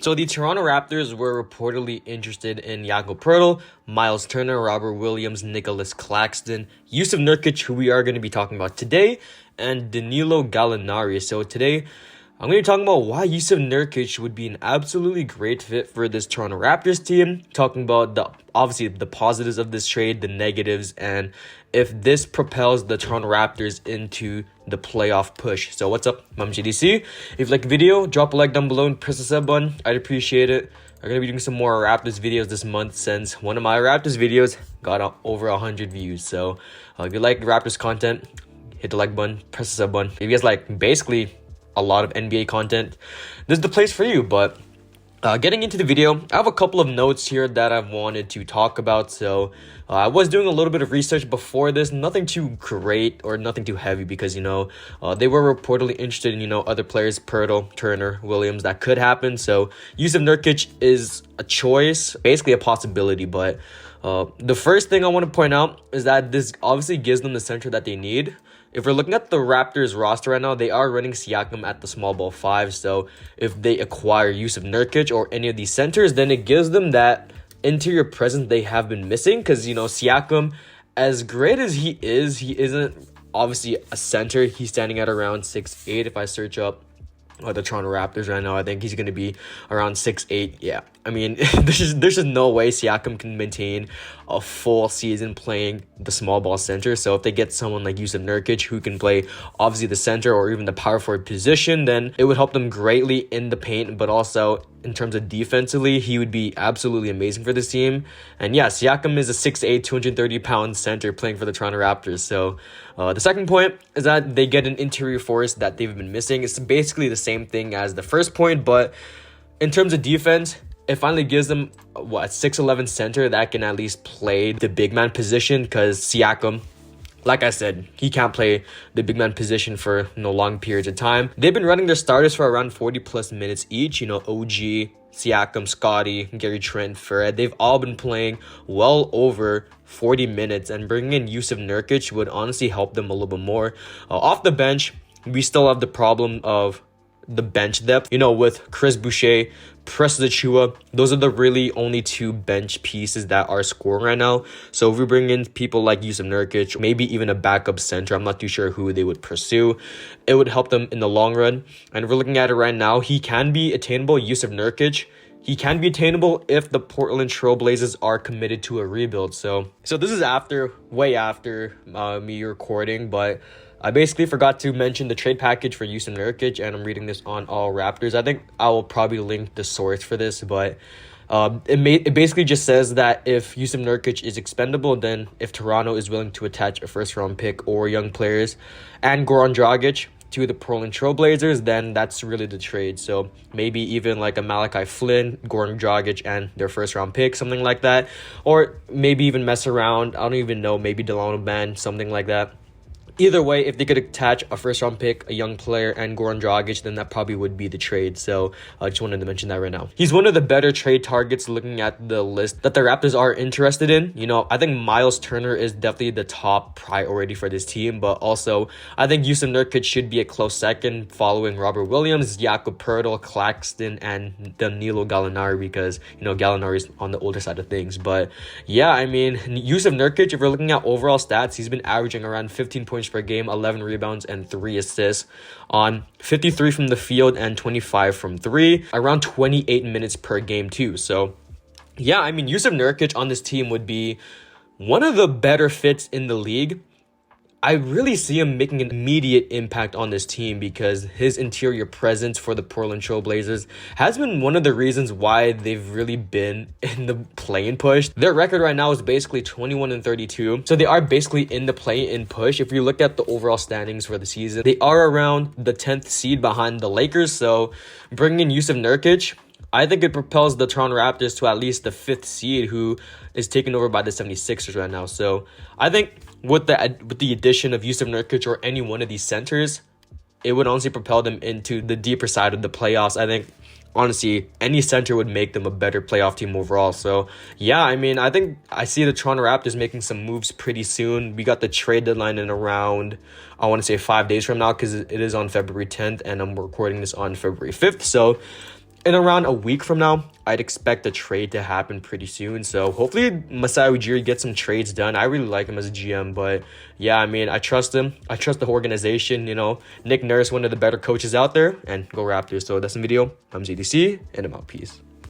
So the Toronto Raptors were reportedly interested in Jakob Poeltl, Miles Turner, Robert Williams, Nicholas Claxton, Jusuf Nurkic, who we are going to be talking about today, and Danilo Gallinari. So today, I'm going to be talking about why Jusuf Nurkic would be an absolutely great fit for this Toronto Raptors team, talking about obviously the positives of this trade, the negatives, and if this propels the Toronto Raptors into the playoff push. So what's up? I'm GDC. If you like the video, drop a like down below and press the sub button. I'd appreciate it. I'm going to be doing some more Raptors videos this month since one of my Raptors videos got over 100 views. So if you like Raptors content, hit the like button, press the sub button. If you guys like basically a lot of NBA content, this is the place for you. But getting into the video, I have a couple of notes here that I wanted to talk about. So I was doing a little bit of research before this, nothing too great or nothing too heavy because, they were reportedly interested in, other players, Poeltl, Turner, Williams, that could happen. So Jusuf Nurkic is a choice, basically a possibility. But the first thing I want to point out is that this obviously gives them the center that they need. If we're looking at the Raptors roster right now, they are running Siakam at the small ball 5. So if they acquire Jusuf Nurkic or any of these centers, then it gives them that interior presence they have been missing. Because, Siakam, as great as he isn't obviously a center. He's standing at around 6'8". If I search up the Toronto Raptors right now, I think he's going to be around 6'8". Yeah, I mean, there's just no way Siakam can maintain a full season playing the small ball center. So if they get someone like Jusuf Nurkic who can play obviously the center or even the power forward position, then it would help them greatly in the paint, but also in terms of defensively, he would be absolutely amazing for this team. And yeah, Siakam is a 6'8", 230-pound center playing for the Toronto Raptors. So the second point is that they get an interior force that they've been missing. It's basically the same thing as the first point, but in terms of defense, it finally gives them a 6'11" center that can at least play the big man position, because Siakam, like I said, he can't play the big man position for long periods of time. They've been running their starters for around 40+ minutes each. OG, Siakam, Scotty, Gary Trent, Fred, they've all been playing well over 40 minutes, and bringing in Jusuf Nurkic would honestly help them a little bit more. Off the bench, we still have the problem of the bench depth, with Chris Boucher, Precious Achiuwa. Those are the really only two bench pieces that are scoring right now. So if we bring in people like Jusuf Nurkic, maybe even a backup center, I'm not too sure who they would pursue, it would help them in the long run. And if we're looking at it right now, he can be attainable, Jusuf Nurkic. He can be attainable if the Portland Trail Blazers are committed to a rebuild. So this is way after me recording, but I basically forgot to mention the trade package for Jusuf Nurkic, and I'm reading this on All Raptors. I think I will probably link the source for this, but it basically just says that if Jusuf Nurkic is expendable, then if Toronto is willing to attach a first-round pick or young players and Goran Dragic to the Portland Trail Blazers, then that's really the trade. So maybe even like a Malachi Flynn, Goran Dragic, and their first-round pick, something like that. Or maybe even mess around, I don't even know, maybe Delano Ban, something like that. Either way, if they could attach a first-round pick, a young player, and Goran Dragic, then that probably would be the trade. So I just wanted to mention that right now. He's one of the better trade targets looking at the list that the Raptors are interested in. I think Miles Turner is definitely the top priority for this team, but also I think Jusuf Nurkic should be a close second following Robert Williams, Jakob Poeltl, Claxton, and Danilo Gallinari, because, Gallinari is on the older side of things. But yeah, I mean, Jusuf Nurkic, if we're looking at overall stats, he's been averaging around 15 points per game, 11 rebounds, and 3 assists on 53 from the field and 25 from 3, around 28 minutes per game too. So yeah, I mean, Jusuf Nurkic on this team would be one of the better fits in the league. I really see him making an immediate impact on this team because his interior presence for the Portland Trail Blazers has been one of the reasons why they've really been in the play-in push. Their record right now is basically 21-32, so they are basically in the play-in push. If you look at the overall standings for the season, they are around the 10th seed behind the Lakers. So bringing in Jusuf Nurkic, I think it propels the Toronto Raptors to at least the 5th seed, who is taken over by the 76ers right now. So I think with the addition of Jusuf Nurkic or any one of these centers, it would honestly propel them into the deeper side of the playoffs. I think, honestly, any center would make them a better playoff team overall. So yeah, I mean, I think I see the Toronto Raptors making some moves pretty soon. We got the trade deadline in around, I want to say 5 days from now, because it is on February 10th, and I'm recording this on February 5th. So in around a week from now, I'd expect a trade to happen pretty soon. So hopefully Masai Ujiri gets some trades done. I really like him as a GM, but yeah, I mean, I trust him. I trust the organization. Nick Nurse, one of the better coaches out there, and go Raptors. So that's the video. I'm ZDC, and I'm out. Peace.